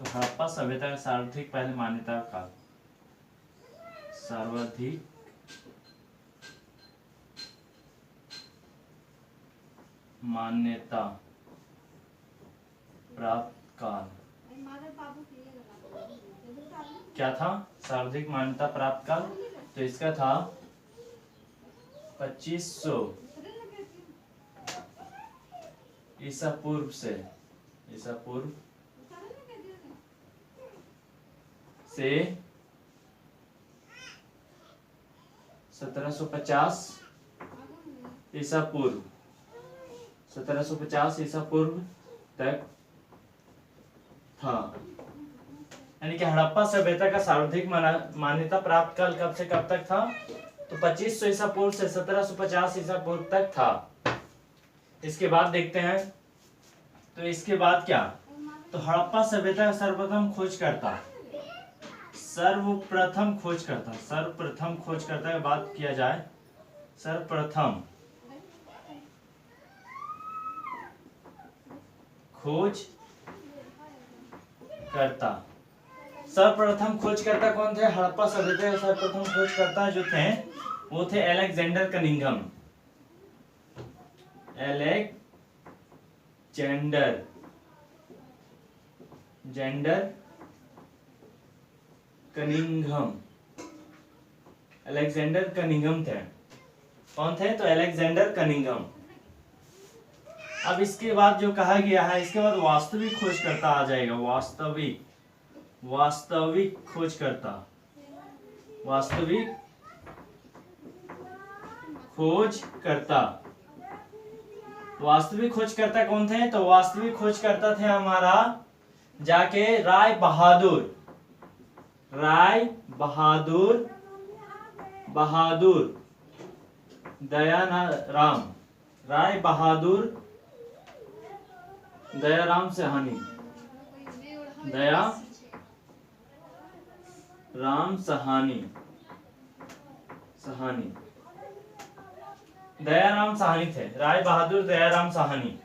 तो हड़प्पा सभ्यता का सर्वाधिक पहले मान्यता काल, सर्वाधिक मान्यता प्राप्त काल क्या था? सर्वाधिक मान्यता प्राप्त काल, तो इसका था 2500 ईसा पूर्व से 1750 ईसा पूर्व 1750 ईसा पूर्व तक था। यानी कि हड़प्पा सभ्यता का सर्वाधिक मान्यता प्राप्त काल कब से कब तक था? तो 2500 ईसा पूर्व से 1750 ईसा पूर्व तक था। इसके बाद देखते हैं, तो इसके बाद क्या? तो हड़प्पा सभ्यता का सर्वप्रथम खोजकर्ता की बात किया जाए, सर्वप्रथम खोजकर्ता कौन थे? हड़प्पा सभ्यता के सर्वप्रथम खोजकर्ता जो थे वो थे अलेक्जेंडर कनिंघम थे। कौन थे? तो अलेक्जेंडर कनिंघम। अब इसके बाद जो कहा गया है, इसके बाद वास्तविक खोजकर्ता आ जाएगा। वास्तविक खोजकर्ता कौन थे? तो वास्तविक खोजकर्ता थे हमारा जाके राय दयाराम साहनी। दयाराम साहनी थे, राय बहादुर दयाराम साहनी।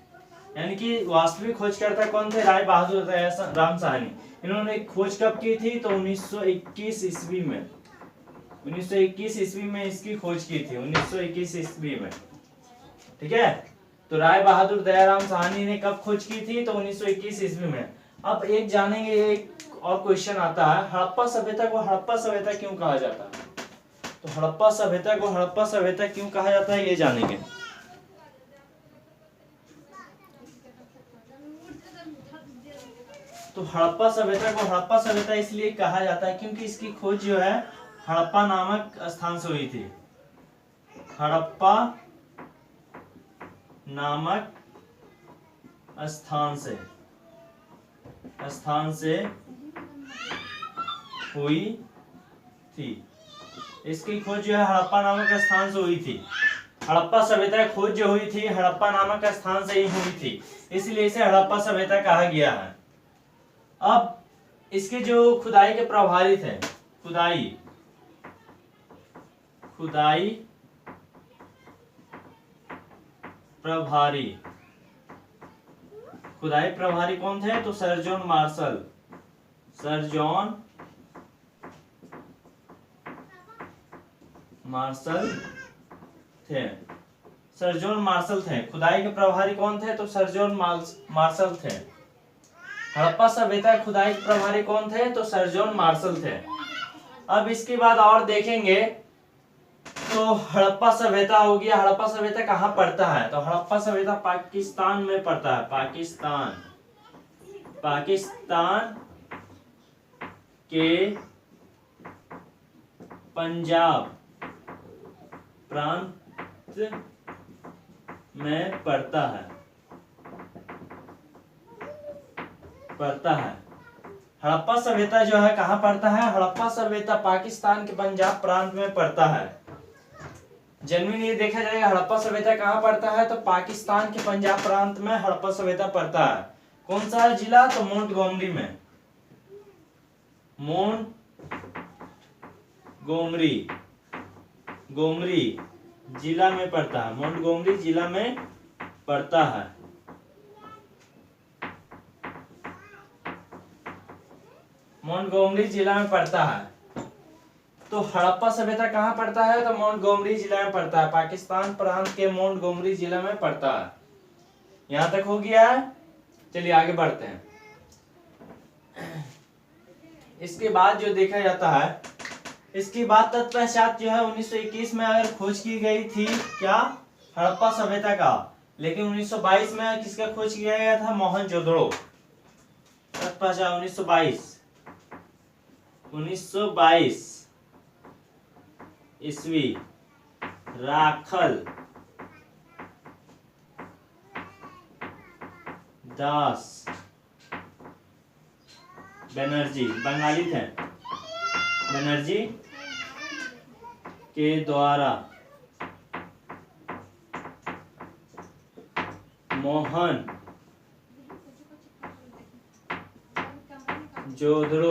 यानी कि वास्तविक खोजकर्ता कौन थे? राय बहादुर दयाराम साहनी। इन्होंने खोज कब की थी? तो 1921 ईस्वी में 1921 ईस्वी में इसकी खोज की थी, 1921 ईस्वी में। ठीक है, तो राय बहादुर दयाराम साहनी ने कब खोज की थी? तो 1921 ईस्वी में। अब एक जानेंगे, एक और क्वेश्चन आता है, हड़प्पा सभ्यता को हड़प्पा सभ्यता क्यों कहा जाता है? तो हड़प्पा सभ्यता को हड़प्पा सभ्यता क्यों कहा जाता है, ये जानेंगे। तो हड़प्पा सभ्यता को हड़प्पा सभ्यता इसलिए कहा जाता है क्योंकि इसकी खोज जो है हड़प्पा नामक स्थान से हुई थी। हड़प्पा नामक स्थान से हुई थी। इसकी खोज जो है हड़प्पा नामक स्थान से हुई थी। हड़प्पा सभ्यता की खोज जो हुई थी हड़प्पा नामक स्थान से ही हुई थी, इसलिए इसे हड़प्पा सभ्यता कहा गया है। अब इसके जो खुदाई के प्रभारी थे, खुदाई प्रभारी कौन थे? तो सर जॉन मार्शल थे। सर जॉन मार्शल थे। खुदाई के प्रभारी कौन थे? तो सर जॉन मार्शल थे। हड़प्पा सभ्यता खुदाई के प्रभारी कौन थे? तो सर जॉन मार्शल थे। अब इसके बाद और देखेंगे, तो हड़प्पा सभ्यता हो गया। हड़प्पा सभ्यता कहाँ पड़ता है? तो हड़प्पा सभ्यता पाकिस्तान में पड़ता है। पाकिस्तान के पंजाब प्रांत में पड़ता है। हड़प्पा सभ्यता जो है कहाँ पड़ता है? हड़प्पा सभ्यता पाकिस्तान के पंजाब प्रांत में पड़ता है। जन्मीन ये देखा जाएगा हड़प्पा सभ्यता कहाँ पड़ता है? तो पाकिस्तान के पंजाब प्रांत में हड़प्पा सभ्यता पड़ता है। कौन सा जिला? तो मोंटगोमरी में। गोमरी जिला में पड़ता है। मोंटगोमरी जिला में पड़ता है। मोंटगोमरी जिला में पड़ता है। तो हड़प्पा सभ्यता कहाँ पड़ता है? तो मोंटगोमरी जिला में पड़ता है, पाकिस्तान प्रांत के मोंटगोमरी जिला में पड़ता है। यहां तक हो गया है। चलिए आगे बढ़ते हैं। इसके बाद जो देखा जाता है, इसके बाद तत्पश्चात जो है 1921 में अगर खोज की गई थी क्या, हड़प्पा सभ्यता का, लेकिन 1922 में किसका खोज किया गया था? मोहनजोदड़ो। तत्पश्चात 1922 ईस्वी राखल दास बनर्जी, बंगाली थे, बनर्जी के द्वारा मोहन जोदड़ो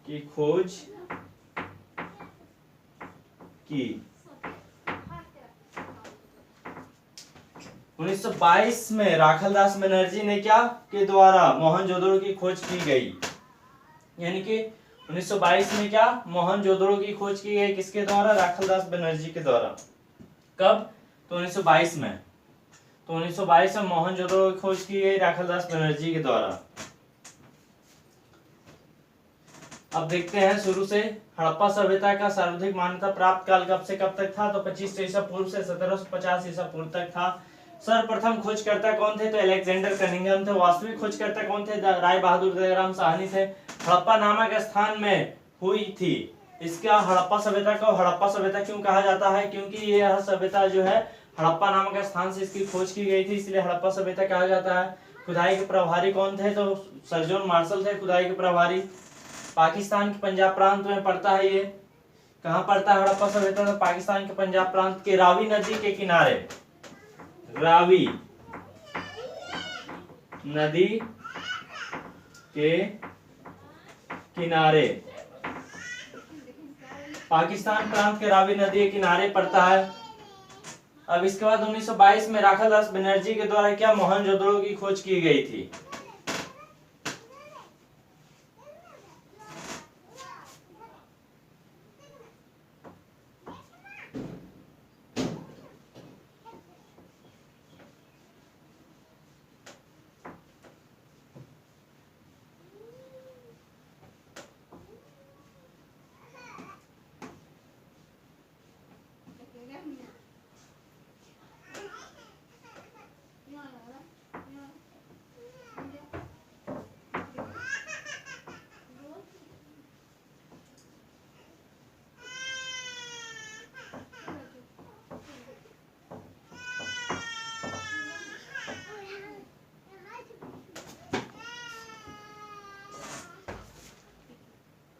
की खोज की। 1922 में राखलदास बनर्जी ने क्या के द्वारा मोहनजोदड़ो की खोज की गई। यानी कि 1922 में क्या, मोहनजोदड़ो की खोज की गई, किसके द्वारा? राखलदास बनर्जी के द्वारा। कब? तो 1922 में। तो 1922 में मोहनजोदड़ो की खोज की गई राखलदास बनर्जी के द्वारा। अब देखते हैं शुरू से, हड़प्पा सभ्यता का सर्वाधिक मान्यता प्राप्त काल कब से कब तक था? तो 2500 ईसा पूर्व से 1750 ईसा पूर्व तक था। सर्वप्रथम खोजकर्ता कौन थे? तो अलेक्जेंडर कनिंघम थे। वास्तविक खोजकर्ता कौन थे? राय बहादुर दयाराम साहनी थे। हड़प्पा नामक स्थान में हुई थी। इसका हड़प्पा सभ्यता को हड़प्पा सभ्यता क्यों कहा जाता है? क्योंकि यह सभ्यता जो है हड़प्पा नामक स्थान से इसकी खोज की गई थी, इसलिए हड़प्पा सभ्यता कहा जाता है। खुदाई के प्रभारी कौन थे? तो सर जॉन मार्शल थे खुदाई के प्रभारी। पाकिस्तान के पंजाब प्रांत में पड़ता है। ये कहाँ पड़ता है हड़प्पा सभ्यता? तो पाकिस्तान के पंजाब प्रांत के रावी नदी के किनारे, रावी नदी के किनारे, पाकिस्तान प्रांत के रावी नदी के किनारे पड़ता है। अब इसके बाद 1922 में राखलदास बनर्जी के द्वारा क्या, मोहनजोदड़ो की खोज की गई थी।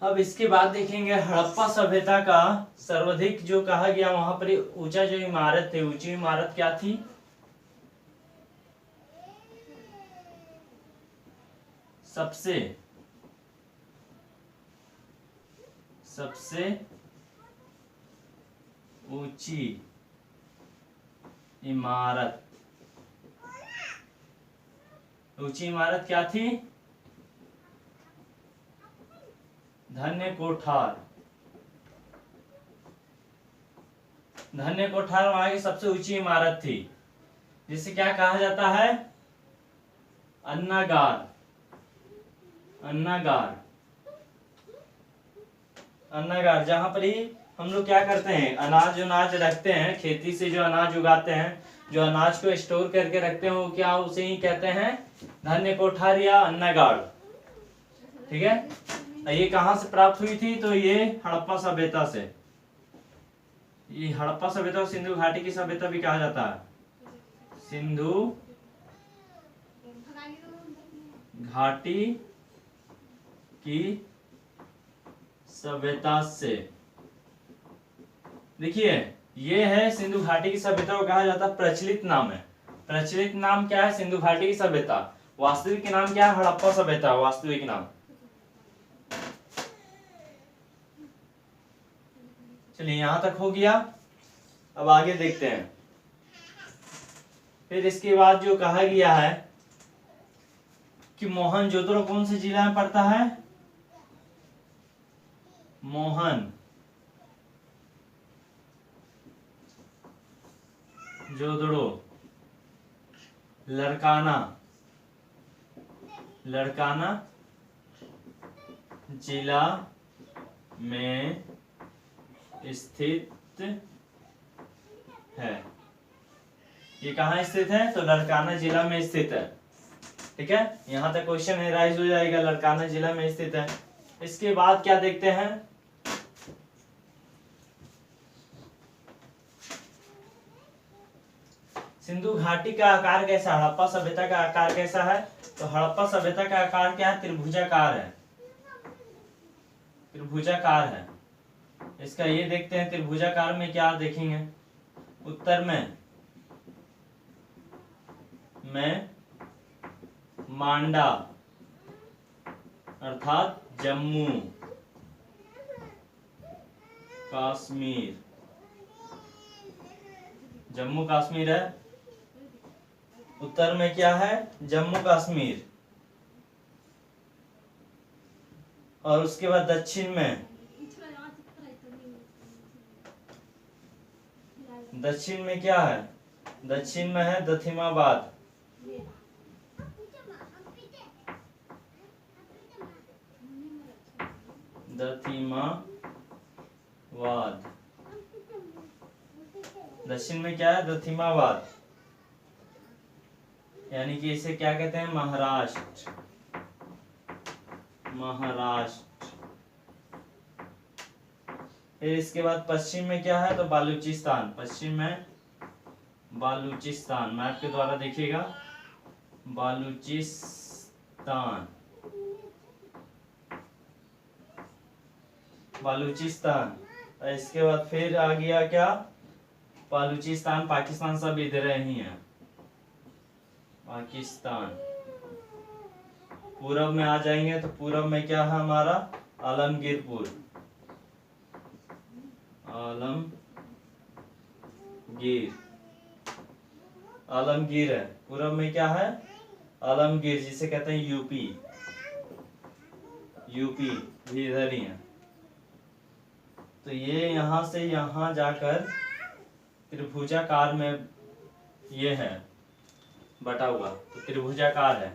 अब इसके बाद देखेंगे हड़प्पा सभ्यता का सर्वाधिक जो कहा गया, वहां पर ऊंचा जो इमारत थी, ऊंची इमारत क्या थी? सबसे ऊंची इमारत, ऊंची इमारत क्या थी? धन्य कोठार। धन्य कोठार वहां की सबसे ऊंची इमारत थी, जिसे क्या कहा जाता है? अन्नागार। अन्नागार, अन्नागार, जहां पर ही हम लोग क्या करते हैं, अनाज रखते हैं, खेती से जो अनाज उगाते हैं, जो अनाज को स्टोर करके रखते हैं, वो क्या, उसे ही कहते हैं धान्य कोठार या अन्नागार। ठीक है, ये कहां से प्राप्त हुई थी? तो ये हड़प्पा सभ्यता से। ये हड़प्पा सभ्यता सिंधु घाटी की सभ्यता भी कहा जाता है, सिंधु घाटी की सभ्यता से। देखिए ये है सिंधु घाटी की सभ्यता को कहा जाता है, प्रचलित नाम है। प्रचलित नाम क्या है? सिंधु घाटी की सभ्यता। वास्तविक नाम क्या है? हड़प्पा सभ्यता वास्तविक नाम। चलिए यहां तक हो गया। अब आगे देखते हैं। फिर इसके बाद जो कहा गया है कि मोहनजोदड़ो कौन से जिला में पड़ता है? मोहनजोदड़ो लड़काना जिला में स्थित है। ये कहाँ स्थित है? तो लड़काना जिला में स्थित है। ठीक है, यहां तक क्वेश्चन है राइज हो जाएगा, लड़काना जिला में स्थित है। इसके बाद क्या देखते हैं? सिंधु घाटी का आकार कैसा? हड़प्पा सभ्यता का आकार कैसा है? तो हड़प्पा सभ्यता का आकार क्या है? त्रिभुजाकार है। त्रिभुजाकार है। इसका ये देखते हैं त्रिभुजाकार में क्या देखेंगे। उत्तर में मांडा अर्थात जम्मू कश्मीर है। उत्तर में क्या है? जम्मू कश्मीर। और उसके बाद दक्षिण में क्या है? दक्षिण में है दथिमाबाद। दक्षिण में क्या है? दथिमाबाद, यानी कि इसे क्या कहते हैं? महाराष्ट्र। फिर इसके बाद पश्चिम में क्या है? तो बालूचिस्तान। पश्चिम में बालूचिस्तान, मैप के द्वारा देखिएगा, बालूचिस्तान। इसके बाद फिर आ गया क्या? बालूचिस्तान, पाकिस्तान, सब इधर ही है। पाकिस्तान। पूरब में आ जाएंगे तो पूरब में क्या है हमारा? आलमगीर है। पूरब में क्या है? आलमगीर, जिसे कहते हैं यूपी भी इधर ही है। तो ये यहां से यहां जाकर त्रिभुजाकार में ये है बटा हुआ, तो त्रिभुजाकार है।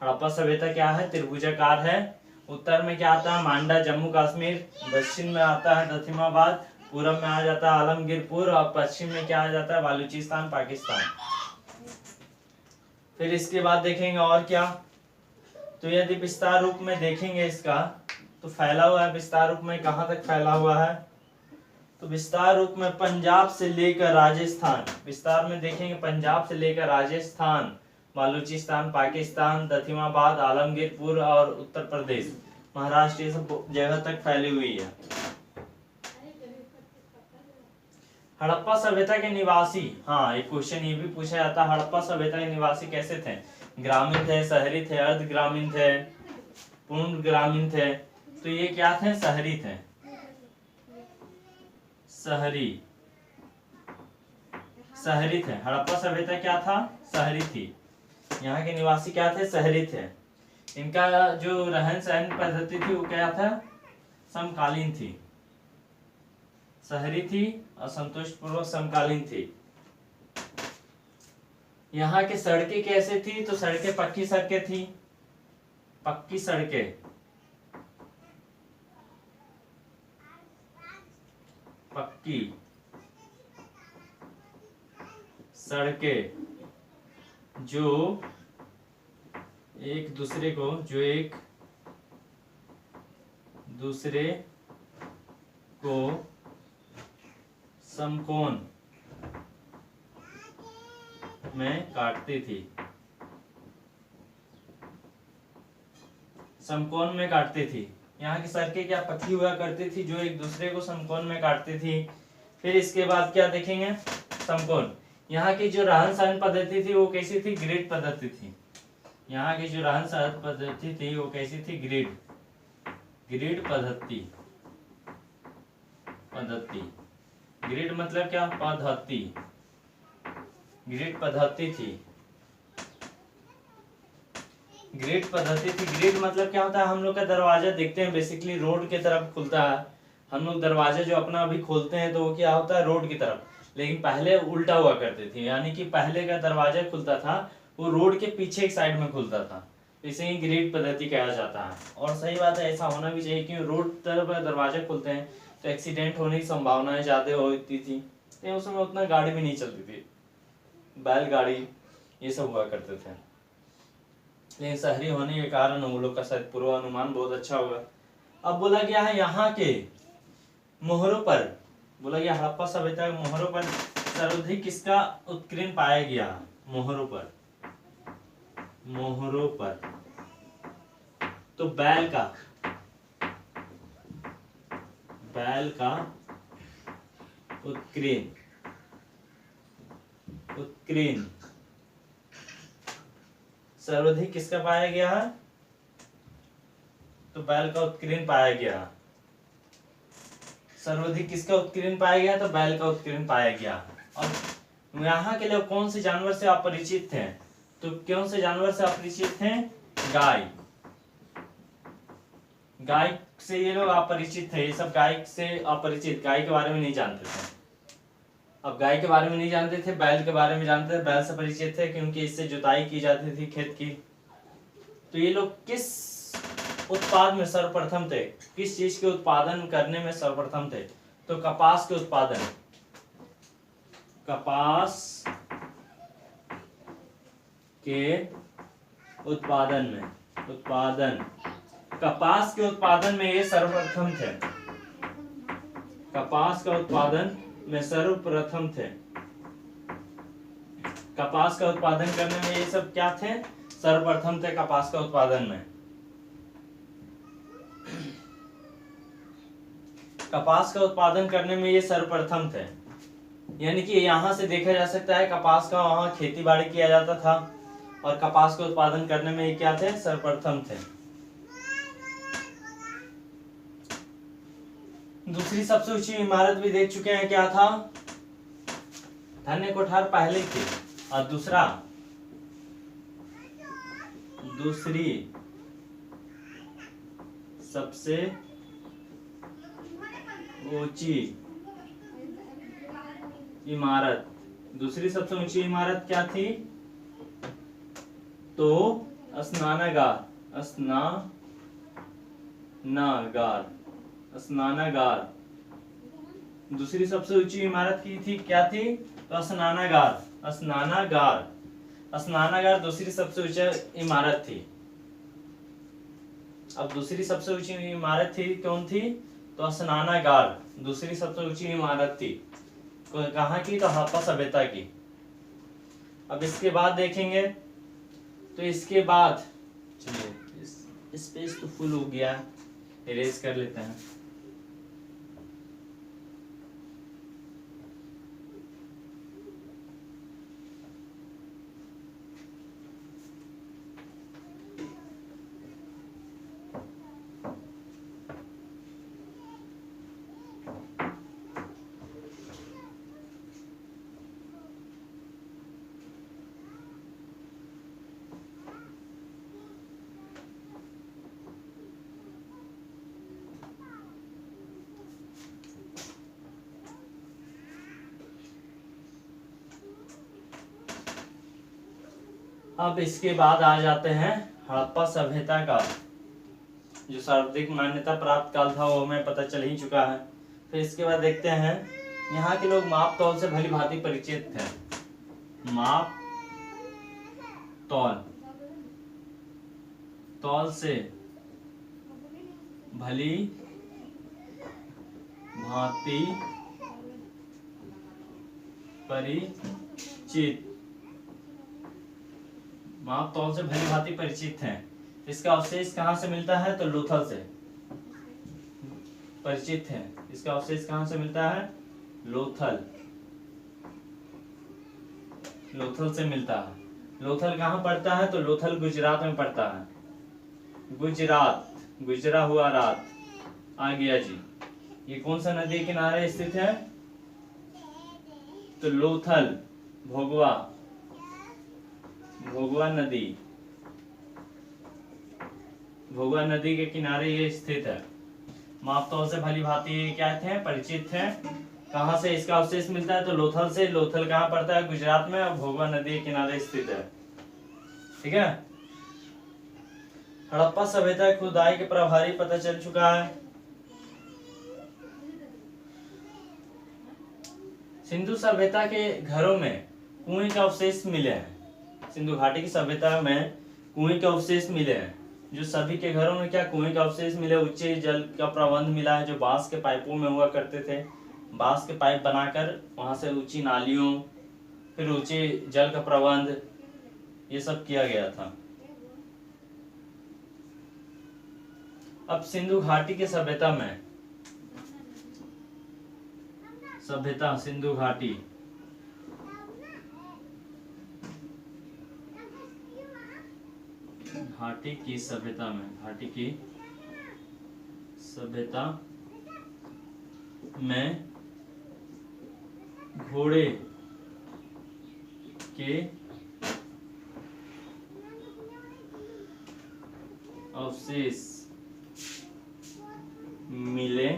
हड़प्पा सभ्यता क्या है? त्रिभुजाकार है। उत्तर में क्या आता है? मांडा जम्मू कश्मीर। दक्षिण में आता है दथिमाबाद। पूरब में आ जाता है आलमगीरपुर। और पश्चिम में क्या आ जाता है? बालूचिस्तान, पाकिस्तान। फिर इसके बाद देखेंगे और क्या, तो यदि विस्तार रूप में देखेंगे इसका, तो फैला हुआ है विस्तार रूप में, कहां तक फैला हुआ है? तो विस्तार रूप में पंजाब से लेकर राजस्थान, विस्तार में देखेंगे पंजाब से लेकर राजस्थान, बालूचिस्तान, पाकिस्तान, दथिमाबाद, आलमगीरपुर और उत्तर प्रदेश, महाराष्ट्र, ये सब जगह तक फैली हुई है। हड़प्पा सभ्यता के निवासी, हाँ एक क्वेश्चन ये भी पूछा जाता है, हड़प्पा सभ्यता के निवासी कैसे थे? ग्रामीण थे, शहरी थे, अर्ध ग्रामीण थे, पूर्ण ग्रामीण थे? तो ये क्या थे? शहरी थे। शहरी थे। हड़प्पा सभ्यता क्या था? शहरी थी। यहाँ के निवासी क्या थे? शहरी थे। इनका जो रहन सहन पद्धति थी वो क्या था? समकालीन थी। शहरी थी और संतुष्ट पूर्वक समकालीन थी। यहाँ की सड़कें कैसे थी? तो सड़कें पक्की सड़कें थी। पक्की सड़कें, पक्की सड़कें जो एक दूसरे को समकोण में काटती थी। समकोण में काटती थी। यहाँ की सड़कें क्या पतली हुआ करती थी, जो एक दूसरे को समकोण में काटती थी। फिर इसके बाद क्या देखेंगे? समकोण। यहाँ की जो रहन सहन पद्धति थी वो कैसी थी? ग्रिड पद्धति थी। यहाँ की जो रहन सहन पद्धति थी वो कैसी थी? ग्रिड पद्धति। ग्रिड मतलब क्या? पद्धति, ग्रिड पद्धति थी, ग्रिड पद्धति थी। ग्रिड मतलब क्या होता है? हम लोग का दरवाजा देखते हैं बेसिकली रोड की तरफ खुलता है। हम लोग दरवाजा जो अपना अभी खोलते हैं तो वो क्या होता है? रोड की तरफ। लेकिन पहले उल्टा हुआ करते थे, यानी कि पहले का दरवाजा खुलता था वो रोड के पीछे एक साइड में खुलता था, इसे ही ग्रिड पद्धति कहा जाता है। और सही बात है, ऐसा होना भी चाहिए, क्योंकि रोड तरफ दरवाजे खुलते हैं तो एक्सीडेंट होने की संभावनाएं ज्यादा होती थी। तो उस समय उतना गाड़ी भी नहीं चलती थी, बैलगाड़ी ये सब हुआ करते थे। लेकिन शहरी होने के कारण वो लोग का शायद पूर्वानुमान बहुत अच्छा होगा। अब बोला गया है यहाँ के मोहरों पर, बोला गया हड़प्पा सभ्यता के मोहरों पर सर्वाधिक किसका उत्कीर्ण पाया गया? मोहरों पर, मोहरों पर तो बैल का, बैल का उत्कीर्ण, उत्कीर्ण सर्वाधिक किसका पाया गया है? तो बैल का उत्कीर्ण पाया गया। सर्वाधिक किसका उत्कीर्ण पाया गया? तो बैल का उत्कीर्ण पाया गया। और यहाँ के लोग कौन से जानवर से अपरिचित थे? तो कौन से जानवर से अपरिचित थे? गाय, गाय से ये लोग अपरिचित थे, ये सब गाय से अपरिचित, गाय के बारे में नहीं जानते थे। अब गाय के बारे में नहीं जानते थे, बैल के बारे में जानते थे, बैल से परिचित थे क्योंकि इससे जुताई की जाती थी खेत की। तो ये लोग किस उत्पाद में सर्वप्रथम थे? किस चीज के उत्पादन करने में सर्वप्रथम थे? तो कपास के उत्पादन, कपास के उत्पादन में, उत्पादन, कपास के उत्पादन में ये सर्वप्रथम थे, कपास का उत्पादन में सर्वप्रथम थे। कपास का उत्पादन करने में ये सब क्या थे? सर्वप्रथम थे कपास का उत्पादन में। कपास का उत्पादन करने में ये सर्वप्रथम थे, यानी कि यहाँ से देखा जा सकता है कपास का वहां खेती बाड़ी किया जाता था और कपास का उत्पादन करने में ये क्या थे? सर्वप्रथम थे। दूसरी सबसे ऊंची इमारत भी देख चुके हैं, क्या था? धन्य कोठार पहले थी। और दूसरा, दूसरी सबसे ऊंची इमारत, दूसरी सबसे ऊंची इमारत क्या थी? तो स्नानागार, स्नानागार, स्नानागार। दूसरी सबसे ऊंची इमारत की थी, क्या थी? तो स्नानागार, स्नानागार, स्नानागार दूसरी सबसे ऊंची इमारत थी। अब दूसरी सबसे ऊंची इमारत थी, कौन थी? तो स्नानागार दूसरी सबसे ऊंची इमारत थी। कहाँ की? तो हड़प्पा सभ्यता की। अब इसके बाद देखेंगे, तो इसके बाद चलिए स्पेस तो फुल हो गया, इरेज कर लेते हैं। अब इसके बाद आ जाते हैं हड़प्पा सभ्यता का जो सर्वाधिक मान्यता प्राप्त काल था, वो हमें पता चल ही चुका है। फिर इसके बाद देखते हैं, यहाँ के लोग माप तौल से भली भांति परिचित थे। माप तौल, तौल से भली भांति परिचित, माप तौल से भली भांति परिचित हैं। इसका अवशेष कहाँ से मिलता है? तो लोथल से परिचित है। इसका अवशेष कहाँ से मिलता है? लोथल, लोथल से मिलता है। लोथल कहाँ पड़ता है? तो लोथल गुजरात में पड़ता है। गुजरात, गुजरा हुआ रात आ गया जी। ये कौन सा नदी किनारे स्थित है? तो लोथल, भोगवा, भोगवा नदी, भोगवा नदी के किनारे ये स्थित है। मापतौल से भली भांति ये क्या थे, परिचित है। कहाँ से इसका अवशेष मिलता है, तो लोथल से। लोथल कहाँ पड़ता है, गुजरात में, और भोगवा नदी के किनारे स्थित है। ठीक है। हड़प्पा सभ्यता की खुदाई के प्रभारी पता चल चुका है। सिंधु सभ्यता के घरों में कुएं के अवशेष मिले हैं। सिंधु घाटी की सभ्यता में कुएं के अवशेष मिले हैं, जो सभी के घरों में क्या, कुएं के अवशेष मिले। उच्च जल का प्रबंध मिला है, जो बांस के पाइपों में हुआ करते थे। बांस के पाइप बनाकर वहां से ऊंची नालियों, फिर ऊंचे जल का प्रबंध, ये सब किया गया था। अब सिंधु घाटी की सभ्यता में, सभ्यता सिंधु घाटी, घाटी की सभ्यता में, घाटी की सभ्यता में घोड़े के अवशेष मिले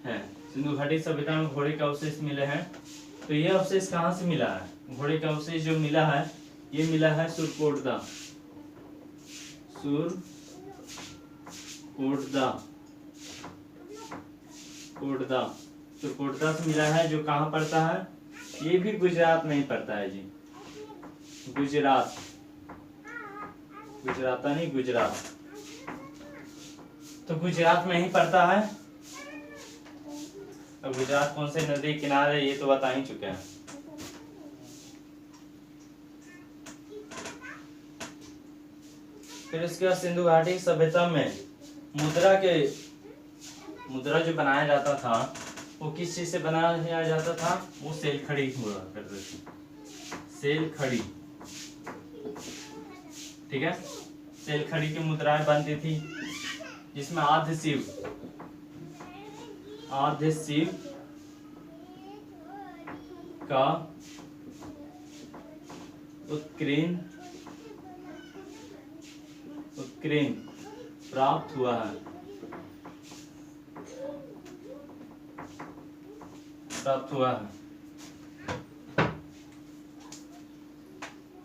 हैं। सिंधु घाटी सभ्यता में घोड़े के अवशेष मिले हैं। तो ये अवशेष कहाँ से मिला है, घोड़े का अवशेष जो मिला है, ये मिला है सुरकोटदा, सुरकोटदा से मिला है, जो कहाँ पड़ता है, ये भी गुजरात में ही पड़ता है जी। गुजरात, गुजराता नहीं, गुजरात, तो गुजरात में ही पड़ता है। अब गुजरात कौन से नदी किनारे, ये तो बता ही चुके हैं। फिर इसके बाद सिंधु घाटी सभ्यता में मुद्रा जो बनाया जाता था, वो किस चीज से बनाया जाता था, वो सेल खड़ी हुआ करते थे। सेल खड़ी, ठीक है। सेल खड़ी की मुद्राएं बनती थी, जिसमें आद्य शिव का उत्कीर्ण प्राप्त हुआ है,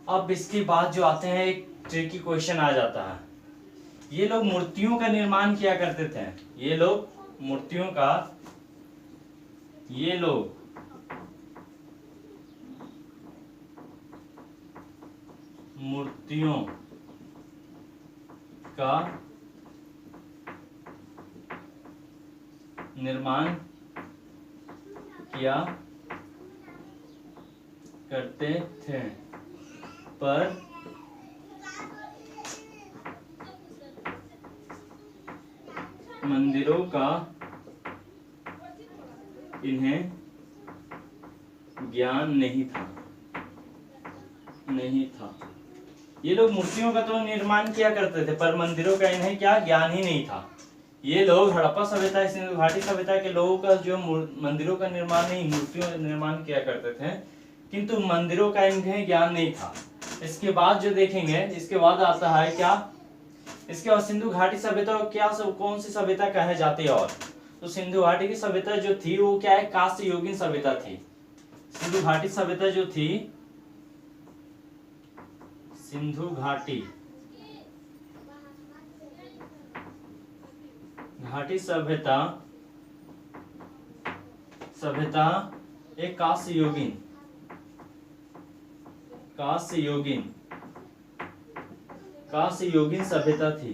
अब इसके बाद जो आते हैं, एक ट्रिकी क्वेश्चन आ जाता है। ये लोग मूर्तियों का निर्माण किया करते थे। ये लोग मूर्तियों का निर्माण किया करते थे, पर मंदिरों का इन्हें ज्ञान नहीं था। ये लोग मूर्तियों का तो निर्माण किया करते थे, पर मंदिरों का इन्हें क्या, ज्ञान ही नहीं था। ये लोग हड़प्पा सभ्यता, सिंधु घाटी सभ्यता के लोगों का जो मंदिरों का निर्माण नहीं, मूर्तियों का निर्माण किया करते थे, किंतु मंदिरों का इन्हें ज्ञान नहीं था। इसके बाद जो देखेंगे, इसके बाद आता है क्या, इसके बाद सिंधु घाटी सभ्यता क्या, कौन सी सभ्यता कहे जाती है। और तो सिंधु घाटी की सभ्यता जो थी, वो क्या है, कास्य योगिन सभ्यता थी। सिंधु घाटी सभ्यता जो थी, सिंधु घाटी सभ्यता एक कास्य योगिन सभ्यता थी।